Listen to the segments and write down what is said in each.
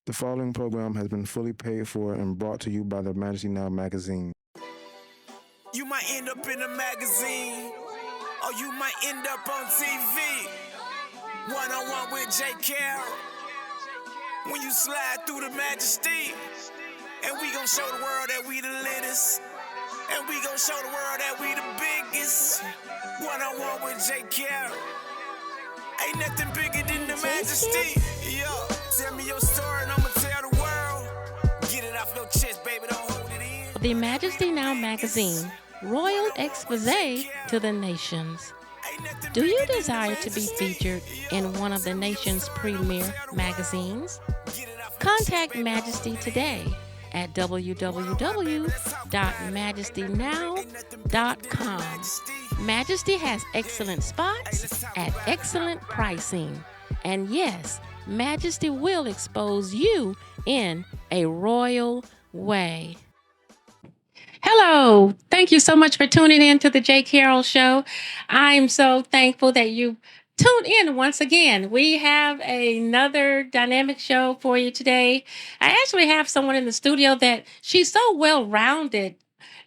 The following program has been fully paid for and brought to you by the Majesty Now magazine. You might end up in a magazine, or you might end up on TV. One-on-one with J. Carroll. When you slide through the Majesty, and we gon' show the world that we the latest, and we gon' show the world that we the biggest. One-on-one with J. Carroll. Ain't nothing bigger than the Majesty. Yo, tell me your story and I'ma tell the world. Get it off your chest, baby, don't hold it in. The Majesty Now magazine, royal expose to the nations. Do you desire to be featured in one of the nation's premier magazines? Contact Majesty today at www.majestynow.com. Majesty has excellent spots at excellent pricing. And yes, Majesty will expose you in a royal way. Hello. Thank you so much for tuning in to the J. Carroll Show. I'm so thankful that you tuned in once again. We have another dynamic show for you today. I actually have someone in the studio that she's so well-rounded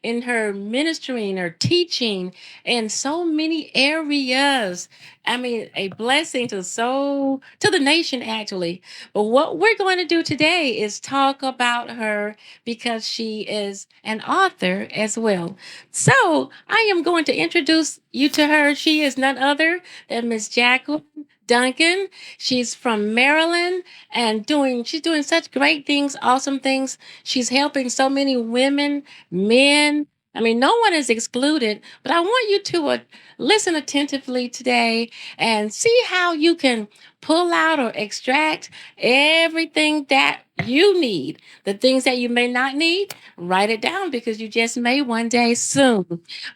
in her ministry and her teaching in so many areas. I mean, a blessing to the nation, actually. But what we're going to do today is talk about her because she is an author as well. So I am going to introduce you to her. She is none other than Miss Jacqueline Duncan. She's from Maryland and she's doing such great things, awesome things. She's helping so many women, men. I mean, no one is excluded, but I want you to listen attentively today and see how you can pull out or extract everything that you need. The things that you may not need, write it down because you just may one day soon.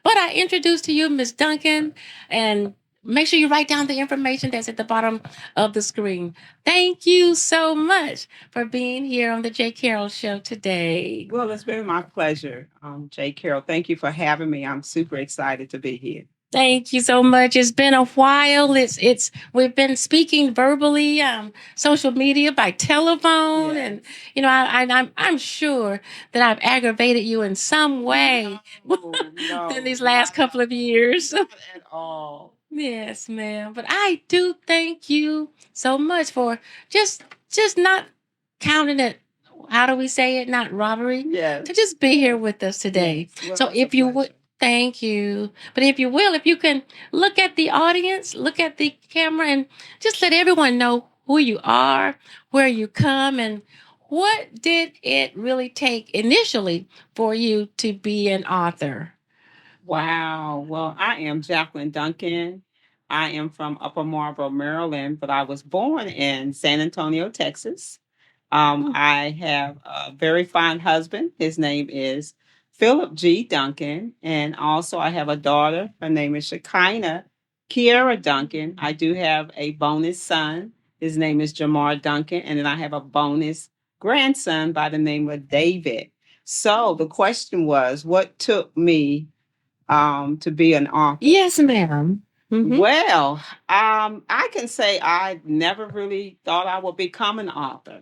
But I introduce to you Miss Duncan, and make sure you write down the information that's at the bottom of the screen. Thank you so much for being here on the J. Carroll Show today. Well, it's been my pleasure, J. Carroll. Thank you for having me. I'm super excited to be here. Thank you so much. It's been a while. We've been speaking verbally, social media, by telephone, Yes. and I'm sure that I've aggravated you in some way No, in these last couple of years. not at all. Yes, ma'am. But I do thank you so much for just not counting it. How do we say it? Not robbery. Yes. To just be here with us today. Yes. Well, So it's a if you would, pleasure. thank you. But if you can look at the audience, look at the camera, and just let everyone know who you are, where you come, and what did it really take initially for you to be an author? Wow. Well, I am Jacqueline Duncan. I am from Upper Marlboro, Maryland, but I was born in San Antonio, Texas. I have a very fine husband. His name is Philip G. Duncan. And also I have a daughter. Her name is Shekinah Kiera Duncan. I do have a bonus son. His name is Jamar Duncan. And then I have a bonus grandson by the name of David. So the question was, what took me to be an author? Yes, madam Mm-hmm. Well, I can say I never really thought I would become an author.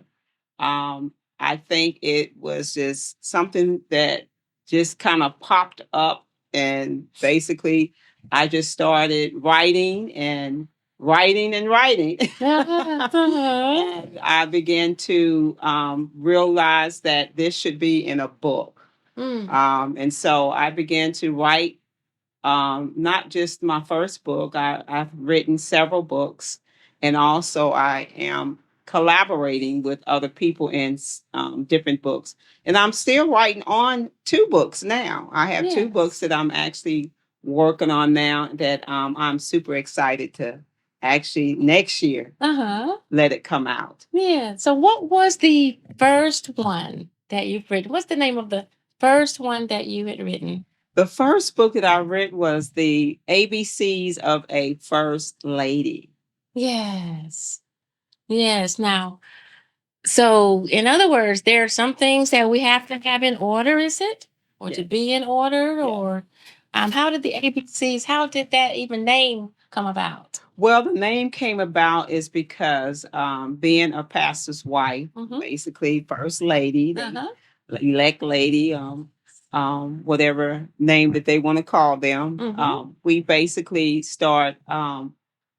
I think it was just something that just kind of popped up, and basically I just started writing and writing and writing. And I began to realize that this should be in a book. And so I began to write not just my first book. I've written several books, and also I am collaborating with other people in different books. And I'm still writing on 2 books now. I have 2 books that I'm actually working on now that I'm super excited to actually next year let it come out. Yeah. So what was the first one that you've written? What's the name of the first one that you had written? The first book that I read was the ABCs of a First Lady. Yes. Yes. Now, so in other words, there are some things that we have to have in order, is it? Or to Yes. be in order? Yes. Or how did the ABCs, how did that even name come about? Well, the name came about is because being a pastor's wife, basically first lady, elect lady, whatever name that they want to call them, we basically start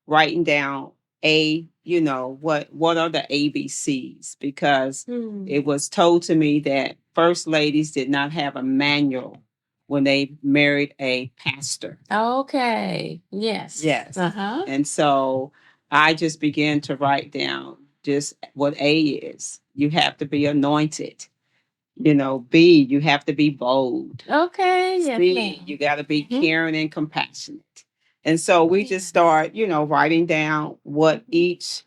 writing down what are the ABCs, because it was told to me that first ladies did not have a manual when they married a pastor. Okay. Yes. Yes. And so I just began to write down just what A is. You have to be anointed. B, you have to be bold. Okay. Yes, C, ma'am. you got to be caring and compassionate. And so we just start, writing down what each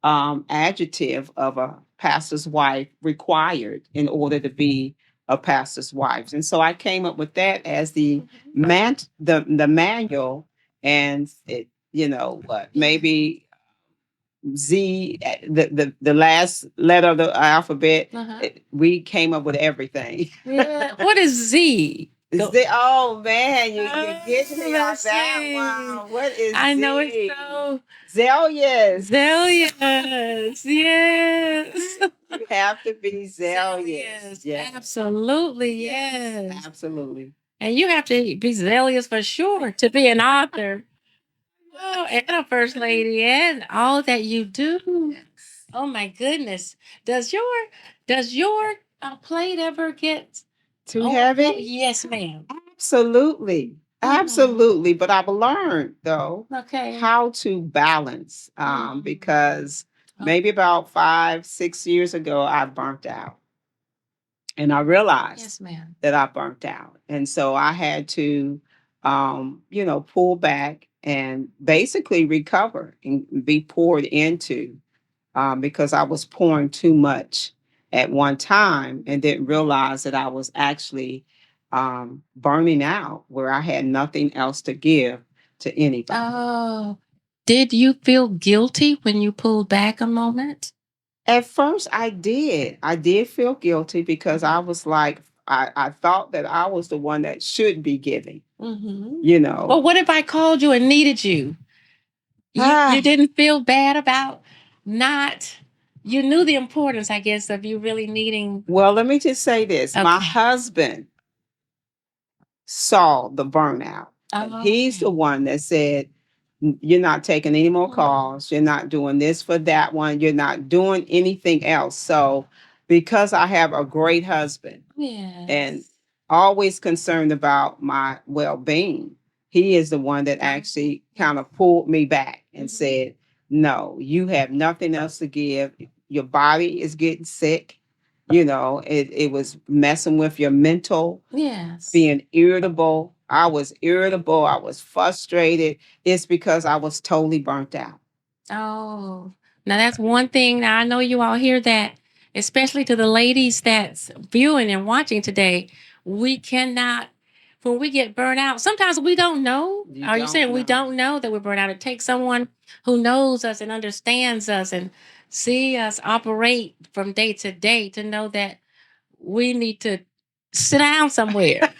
adjective of a pastor's wife required in order to be a pastor's wife. And so I came up with that as the the manual, and it, maybe Z, the last letter of the alphabet. We came up with everything. Yeah. What is Z? Oh man, you're getting me on that one. What is I Z? know it's so zealous. Zealous. Yes. You have to be zealous. Yes. Absolutely. Yes. Absolutely. And you have to be zealous for sure to be an author. Oh, and a first lady, and all that you do. Oh my goodness! Does your plate ever get too heavy? Yes, ma'am. Absolutely. Absolutely. But I've learned though Okay. how to balance because maybe about 5-6 years ago I burnt out. And I realized Yes, ma'am. that I burnt out. And so I had to pull back and basically recover and be poured into, because I was pouring too much at one time and didn't realize that I was actually burning out, where I had nothing else to give to anybody. Oh, did you feel guilty when you pulled back a moment? At first, I did. I did feel guilty because I was like, I thought that I was the one that should be giving. Well, what if I called you and needed you? You didn't feel bad about not. You knew the importance, I guess, of you really needing. Well, let me just say this. My husband saw the burnout. He's the one that said, you're not taking any more calls. You're not doing this for that one. You're not doing anything else. So because I have a great husband and always concerned about my well-being, he is the one that actually kind of pulled me back and said, no, you have nothing else to give. Your body is getting sick. It was messing with your mental, being irritable. I was irritable. I was frustrated. It's because I was totally burnt out. Oh, now that's one thing. Now I know you all hear that, especially to the ladies that's viewing and watching today. We cannot, when we get burnt out, sometimes we don't know. Are you saying we don't know that we're burnt out? It takes someone who knows us and understands us and see us operate from day to day to know that we need to sit down somewhere.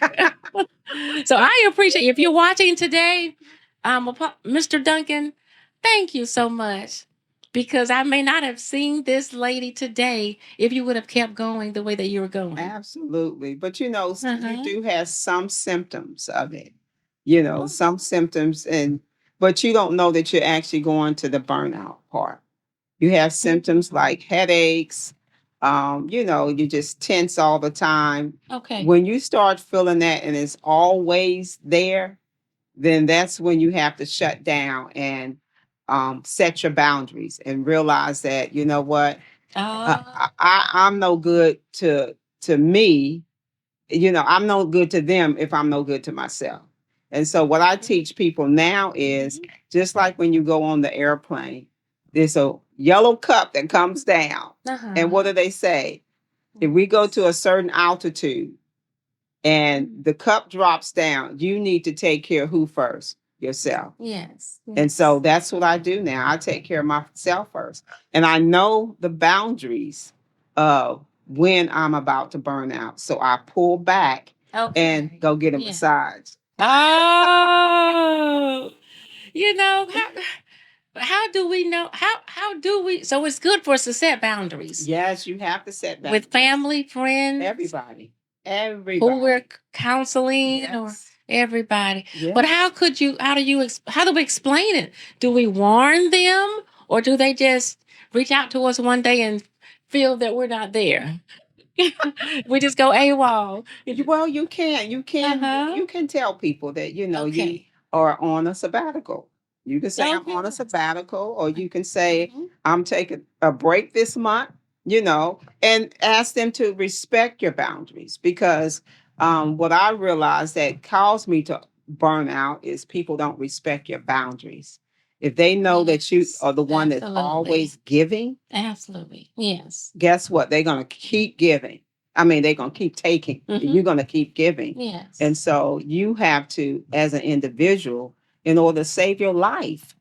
So I appreciate, if you're watching today, Mr. Duncan, thank you so much, because I may not have seen this lady today if you would have kept going the way that you were going. Absolutely. But you do have some symptoms of it. Some symptoms, but you don't know that you're actually going to the burnout part. You have symptoms like headaches. You just tense all the time. Okay. When you start feeling that and it's always there, then that's when you have to shut down and set your boundaries and realize that, you know what, I'm no good to me. I'm no good to them if I'm no good to myself. And so what I teach people now is just like when you go on the airplane, there's a yellow cup that comes down. And what do they say? If we go to a certain altitude and the cup drops down, you need to take care of who first? Yourself. Yes. And so that's what I do now. I take care of myself first. And I know the boundaries of when I'm about to burn out. So I pull back and go get a massage. Oh, you know, how do we know? How do we? So it's good for us to set boundaries Yes, you have to set with boundaries. family, friends, Everybody. who we're Everybody. counseling, or Yes. everybody. But Yes. how could you? How do we explain it? Do we warn them, or do they just reach out to us one day and feel that we're not there? We just go AWOL. Well, Uh-huh. you can tell people that you Okay. are on a sabbatical. You can say I'm Okay. on a sabbatical, or you can say Mhm. I'm taking a break this month, and ask them to respect your boundaries, because what I realized that caused me to burn out is people don't respect your boundaries. If they know that you Yes, are the one that's absolutely. always giving, Absolutely. Yes. guess what? They're going to keep giving. I mean, they're going to keep taking. Mhm. You're going to keep giving. Yes. And so you have to, as an individual, in order to save your life,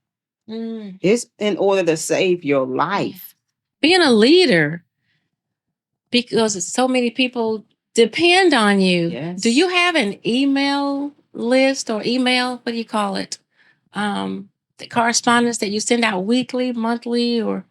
Mm, it's in order to save your yeah. life. Being a leader, because so many people depend on you. Do Yes. you have an email list or email? What do you call it? The correspondence that you send out weekly, monthly, or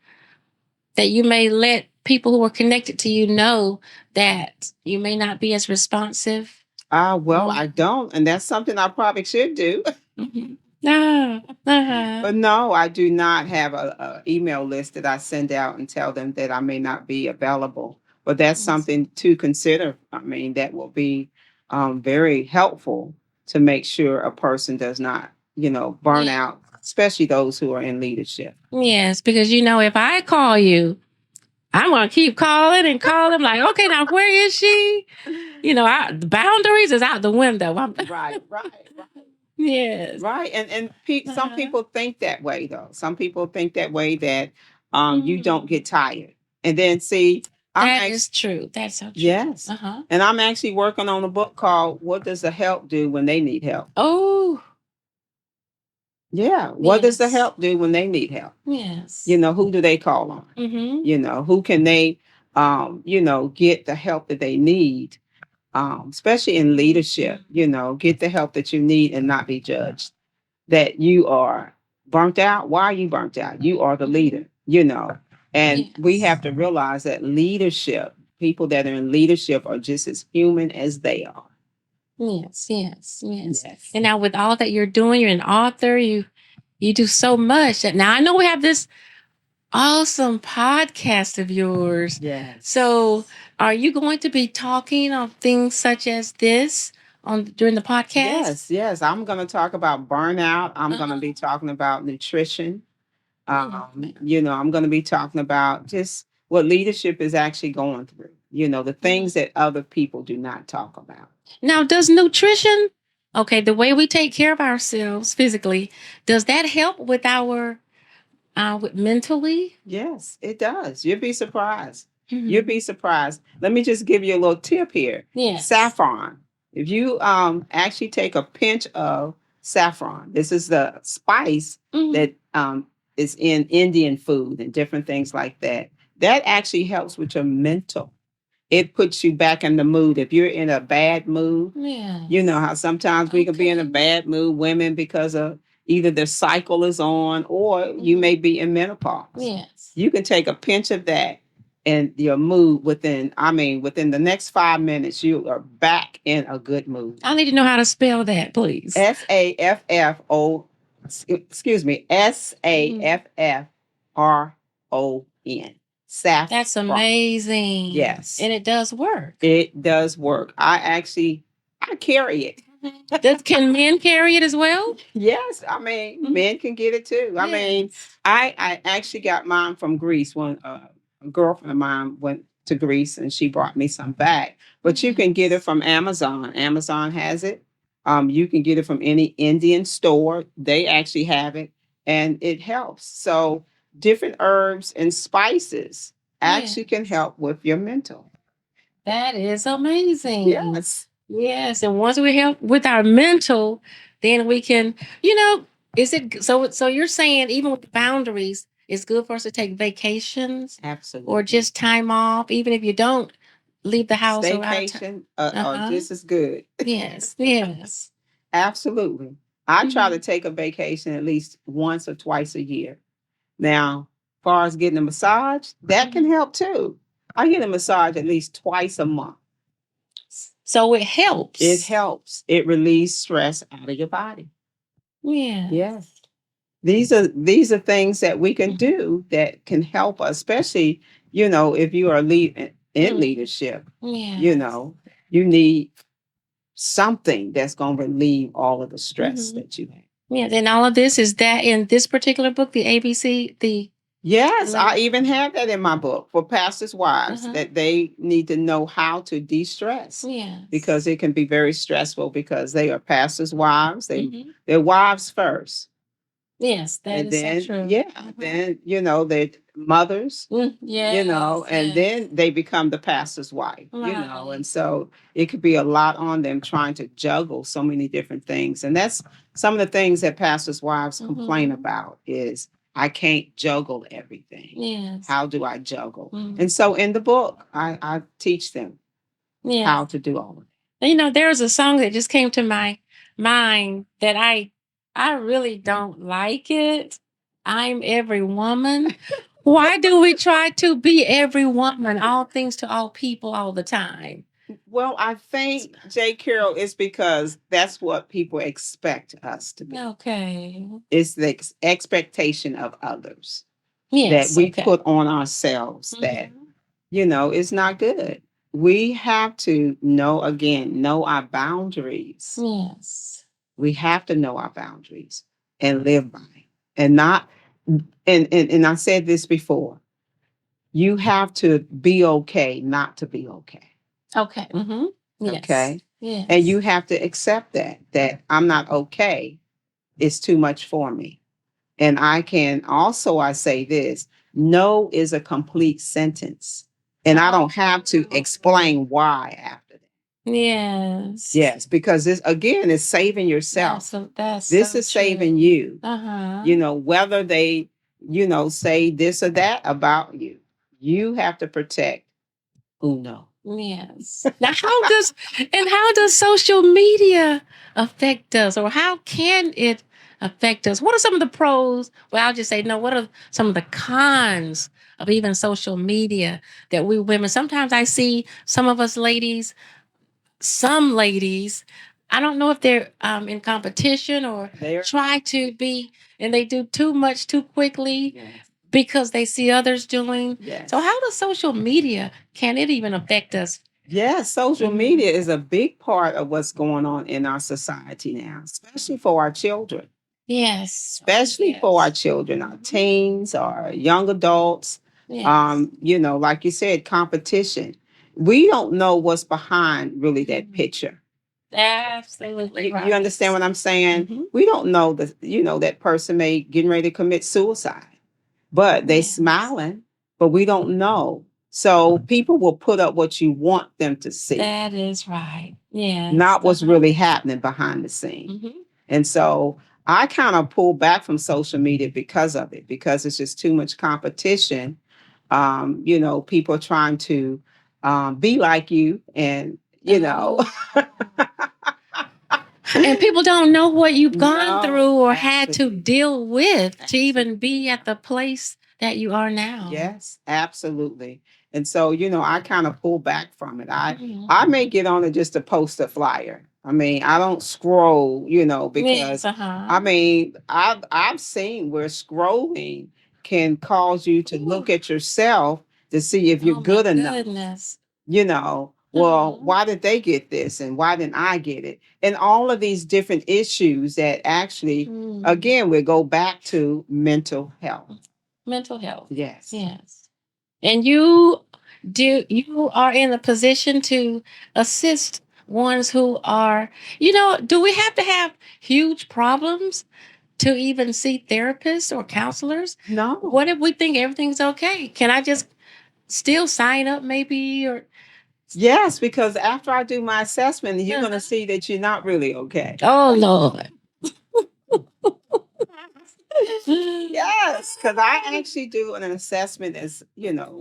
that you may let people who are connected to you know that you may not be as responsive. Well, I don't. And that's something I probably should do. Mhm. No. Uh-huh. But no, I do not have a email list that I send out and tell them that I may not be available. But that's Yes. something to consider. I mean, that will be very helpful to make sure a person does not, burn Yeah. out, especially those who are in leadership. Yes, because if I call you, I'm gonna keep calling and calling. Like, okay, now where is she? The boundaries is out the window. Right, right. Yes. Right. And some Uh-huh. people think that way, though. Some people think that way, that you don't Mhm. get tired. And then see, I'm That actually, is true. That's so true. yes. Uh-huh. And I'm actually working on a book called What Does the Help Do When They Need Help? Oh, Yeah. What does the yes. help do when they need help? Yes. Who do they call on? Mm-hmm. Who can they, get the help that they need? Especially in leadership, get the help that you need and not be judged that you are burnt out. Why are you burnt out? You are the leader, and we Yes. have to realize that leadership, people that are in leadership are just as human as they are. Yes. Yes. Yes. Yes. And now with all that you're doing, you're an author, you do so much. Now I know we have this awesome podcast of yours. Yes. So, are you going to be talking on things such as this during the podcast? Yes. I'm going to talk about burnout. I'm going to Uh-huh. be talking about nutrition. Mhm. I'm going to be talking about just what leadership is actually going through. The things that other people do not talk about. Now, does nutrition, okay, the way we take care of ourselves physically, does that help with our with mentally? Yes, it does. You'd be surprised. You'd Mhm. be surprised. Let me just give you a little tip here. Yes. Saffron. If you actually take a pinch of saffron, this is the spice Mhm. that is in Indian food and different things like that. That actually helps with your mental. It puts you back in the mood. If you're in a bad mood, Yeah. you know how sometimes we can be in a Okay. bad mood, women, because of either their cycle is on or you may be in menopause. Yes. You can take a pinch of that and your mood within the next 5 minutes, you are back in a good mood. I need to know how to spell that, please. SAFFO, excuse me, SAFFRON. Saffron. That's amazing. Yes. And it does work. It does work. I carry it. Can men carry it as well? Yes, I mean, men can get it too. I mean, Yes. I actually got mine from Greece when a girlfriend of mine went to Greece and she brought me some back. But you can get it from Amazon. Amazon has it. You can get it from any Indian store. They actually have it, and it helps. So different herbs and spices actually can help with your mental. That is amazing. Yes. Yes, and once we help with our mental, then we can, is it so you're saying even with the boundaries, it's good for us to take vacations Absolutely. or just time off, even if you don't leave the house or out of Staycation Uh-huh. are just as good. Yes, yes. Absolutely. I try to take a vacation at least once or twice a year. Now, as far as getting a massage, that can help too. I get a massage at least twice a month. So it helps. It helps. It relieves stress out of your body. Yeah. Yes. These are things that we can do that can help us, especially, if you are in leadership, Yeah. you need something that's going to relieve all of the stress that you have. Yeah. And all of this is that in this particular book, the ABC, Yes, I even have that in my book for pastors' wives that they need to know how to de-stress. Yeah. Because it can be very stressful because they are pastors' wives. They're wives first. Yes, that And is then, so true. then, they're mothers, Yes, and then they become the pastor's wife, and so it could be a lot on them trying to juggle so many different things. And that's some of the things that pastors' wives complain about is, I can't juggle everything. Yes. How do I juggle? And so in the book, I teach them how to do all of it. There was a song that just came to my mind that I really don't like it. I'm every woman. Why do we try to be every woman, all things to all people all the time? Well, I think, J. Carroll, is because that's what people expect us to be. Okay. It's the expectation of others Yes, that we put on ourselves that, is not good. We have to know our boundaries. Yes. We have to know our boundaries and live by it. And not, and I said this before, you have to be okay not to be okay. Okay. Yes. Okay. Yes. And you have to accept that I'm not okay. It's too much for me. And I say this, no is a complete sentence. And I don't have to explain why after that. Yes. Yes, because this again is saving yourself. That's this so is saving true. you. Whether they, say this or that about you, you have to protect Uno. Yes. Now, how does social media affect us, or how can it affect us? What are some of the pros? Well, I'll just say no. What are some of the cons of even social media that we women? Sometimes I see some of us ladies, some ladies. I don't know if they're in competition or try to be, and they do too much too quickly. Yes. Because they see others doing. Yes. So how does social media, can it even affect us? Yes, social media is a big part of what's going on in our society now, especially for our children. Yes. Especially for our children, our teens, our young adults. Yes. Like you said, competition. We don't know what's behind really that picture. Absolutely right. You understand what I'm saying? We don't know that person may getting ready to commit suicide. But they smiling, but we don't know. So people will put up what you want them to see. That is right. Yeah. Not what's really happening behind the scene. And so I kind of pull back from social media because of it, because it's just too much competition. People trying to be like you and, and people don't know what you've gone through or had to deal with to even be at the place that you are now. Yes, absolutely. And so, I kind of pull back from it. I may get on it just to post a flyer. I mean, I don't scroll, because I mean, I've seen where scrolling can cause you to look at yourself to see if you're good enough. Goodness. Well, why did they get this and why didn't I get it? And all of these different issues that actually, again, we go back to mental health. Mental health. Yes. Yes. And you are in a position to assist ones who are, do we have to have huge problems to even see therapists or counselors? No. What if we think everything's okay? Can I just still sign up maybe or? Yes, because after I do my assessment, you're going to see that you're not really okay. Oh, Lord. Yes, because I actually do an assessment that's,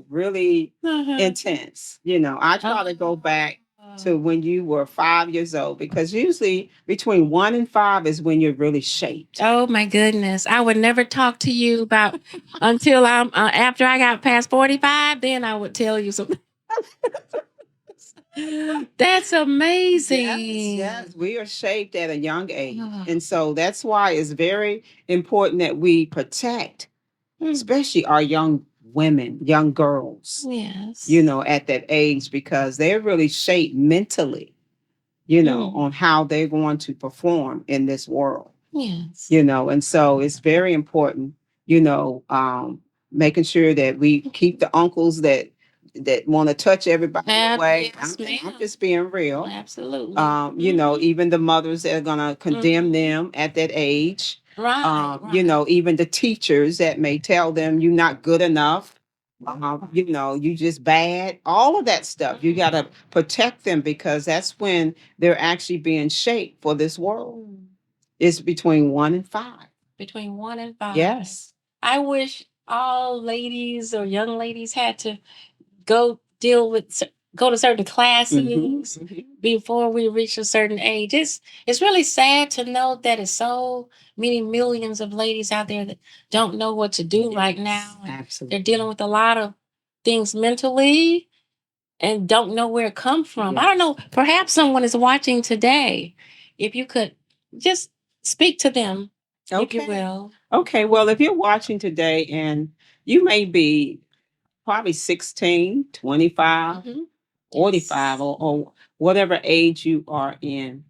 really intense. I try to go back to when you were 5 years old? Because usually between 1 and 5 is when you're really shaped. Oh my goodness. I would never talk to you about until I'm after I got past 45, then I would tell you something. That's amazing. Yes, we are shaped at a young age. Oh. And so that's why it's very important that we protect, especially our young women, young girls, Yes. at that age, because they're really shaped mentally, on how they're going to perform in this world. Yes. And so it's very important, making sure that we keep the uncles that want to touch everybody away. Yes, I'm just being real. Absolutely. Even the mothers that are gonna condemn them at that age. Right. Even the teachers that may tell them you're not good enough. You just bad. All of that stuff. You gotta protect them because that's when they're actually being shaped for this world. It's between 1 and 5. Between 1 and 5. Yes. I wish all ladies or young ladies had to go to certain classes before we reach a certain age. It's really sad to know that it's so many millions of ladies out there that don't know what to do right now. Absolutely. They're dealing with a lot of things mentally and don't know where it comes from. I don't know. Perhaps someone is watching today. If you could just speak to them, if you will. Okay. Well, if you're watching today and you may be probably 16, 25, 45, or whatever age you are in,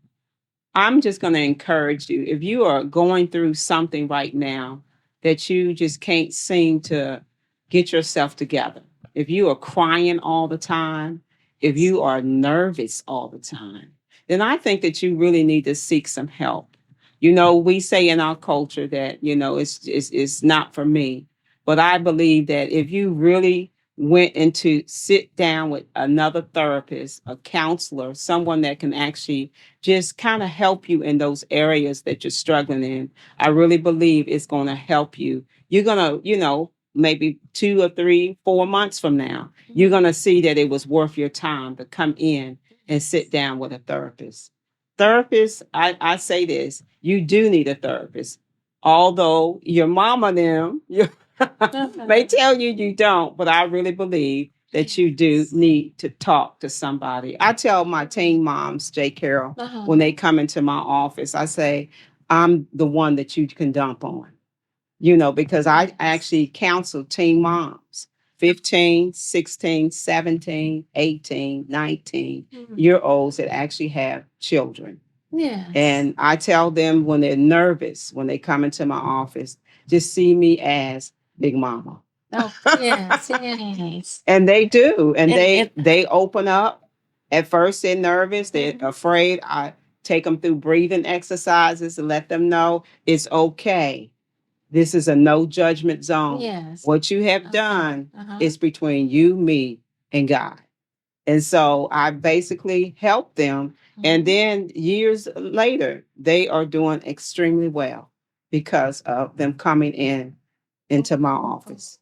I'm just going to encourage you. If you are going through something right now that you just can't seem to get yourself together, if you are crying all the time, if you are nervous all the time, then I think that you really need to seek some help. We say in our culture that, it's not for me. But I believe that if you really went into sit down with another therapist, a counselor, someone that can actually just kind of help you in those areas that you're struggling in, I really believe it's going to help you. You're going to, maybe 2 or 3, 4 months from now, you're going to see that it was worth your time to come in and sit down with a therapist. Therapists, I say this, you do need a therapist. Although your mama and them may tell you don't, but I really believe that you do need to talk to somebody. I tell my teen moms, J. Carroll, when they come into my office, I say, I'm the one that you can dump on, because I actually counsel teen moms, 15, 16, 17, 18, 19-year olds that actually have children. Yes. And I tell them when they're nervous, when they come into my office, just see me as Big Mama. Oh, yes, yes. And they do. And they open up. At first, they're nervous. They're afraid. I take them through breathing exercises and let them know it's okay. This is a no judgment zone. Yes. What you have done is between you, me, and God. And so I basically help them. And then years later, they are doing extremely well because of them coming into my office.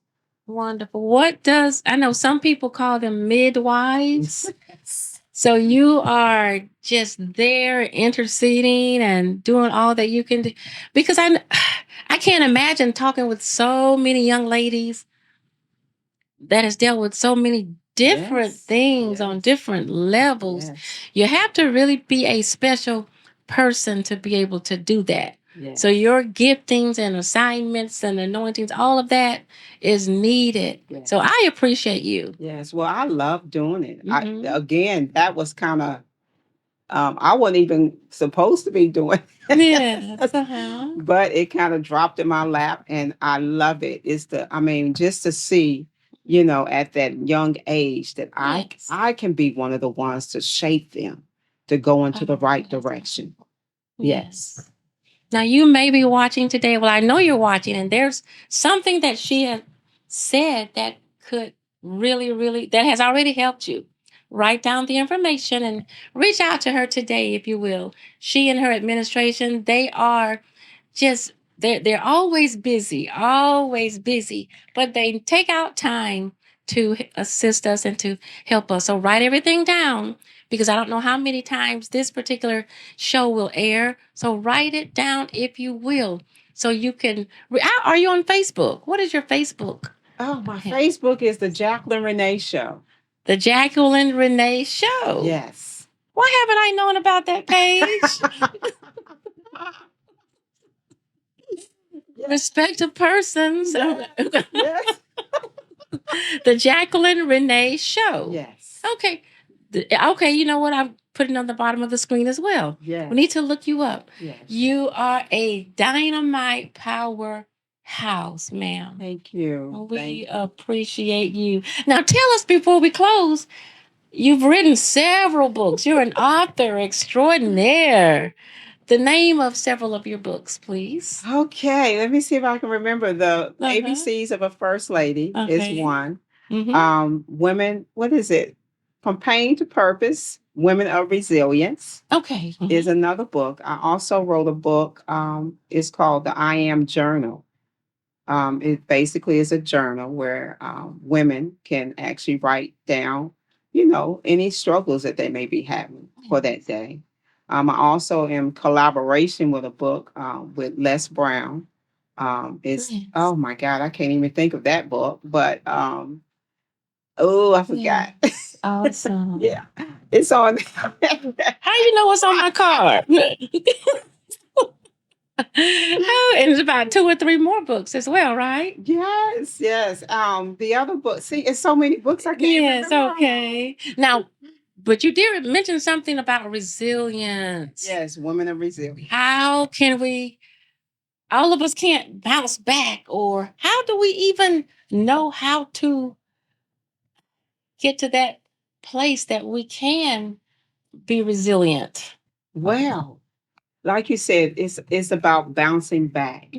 Wonderful. I know some people call them midwives. So you are just there interceding and doing all that you can do. Because I can't imagine talking with so many young ladies that has dealt with so many different things on different levels. Yes. You have to really be a special person to be able to do that. Yes. So your giftings and assignments and anointings, all of that is needed. Yes. So I appreciate you. Yes. Well, I love doing it. Again, that was kind of, I wasn't even supposed to be doing it. Yes. But it kind of dropped in my lap and I love it. Just to see, at that young age that I can be one of the ones to shape them to go into the right direction. Yes. Now you may be watching today. Well, I know you're watching, and there's something that she has said that could really, that has already helped you. Write down the information and reach out to her today, if you will. She and her administration, they are just, they're always busy, but they take out time to assist us and to help us. So write everything down, because I don't know how many times this particular show will air. So write it down if you will. So you can. Are you on Facebook? What is your Facebook? Oh, my Facebook is the Jacqueline Renee Show. The Jacqueline Renee Show. Yes. Why haven't I known about that page? Respective persons. Yes. The Jacqueline Renee Show. Yes. Okay. Okay, you know what? I'm putting on the bottom of the screen as well. Yes. We need to look you up. Yes. You are a dynamite powerhouse, ma'am. Thank you. We appreciate you. Now tell us before we close, you've written several books. You're an author extraordinaire. The name of several of your books, please. Okay, let me see if I can remember. The ABCs of a First Lady is one. Women, what is it? From Pain to Purpose, Women of Resilience. Okay. Is another book. I also wrote a book. It's called The I Am Journal. It basically is a journal where women can actually write down, any struggles that they may be having for that day. I also am collaboration with a book with Les Brown. Oh my God, I can't even think of that book, but I forgot. Awesome. Yeah, it's on. How you know what's on my card? And it's about 2 or 3 more books as well, right? Yes. The other book. See, it's so many books I can't remember. Okay. Now, but you did mention something about resilience. Yes, Women of Resilience. How can we? All of us can't bounce back, or how do we even know how to get to that place that we can be resilient? Well, like you said, it's about bouncing back.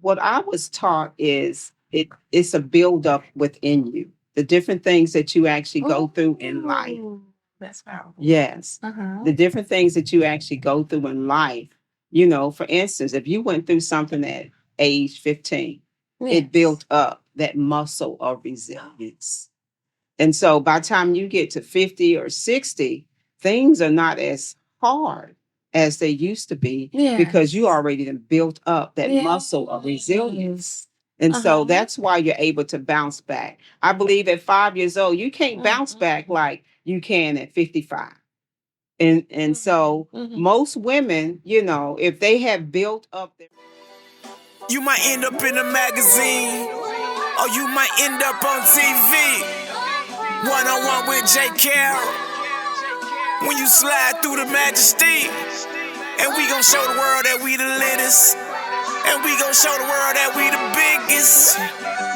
What I was taught is it's a buildup within you. The different things that you actually go through in life. That's powerful. Yes. The different things that you actually go through in life. For instance, if you went through something at age 15, it built up that muscle of resilience. And so by the time you get to 50 or 60, things are not as hard as they used to be because you already done built up that muscle of resilience. And so that's why you're able to bounce back. I believe at 5 years old, you can't bounce back like you can at 55. And so most women, if they have built up their... You might end up in a magazine, or you might end up on TV. One-on-one with J. Carroll. When you slide through the majesty, and we gon' show the world that we the latest. And we gon' show the world that we the biggest.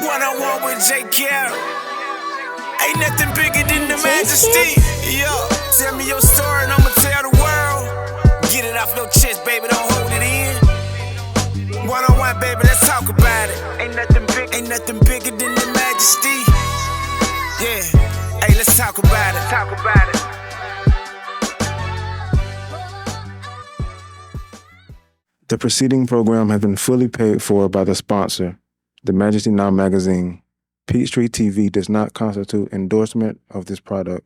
One-on-one with J. Carroll. Ain't nothing bigger than the majesty. Yo, tell me your story and I'ma tell the world. Get it off your chest, baby, don't hold it in. One-on-one, baby, let's talk about it. Ain't nothing bigger than the majesty. Yeah, hey, let's talk about it. The preceding program has been fully paid for by the sponsor, The Majesty Now magazine. Peachtree TV does not constitute endorsement of this product.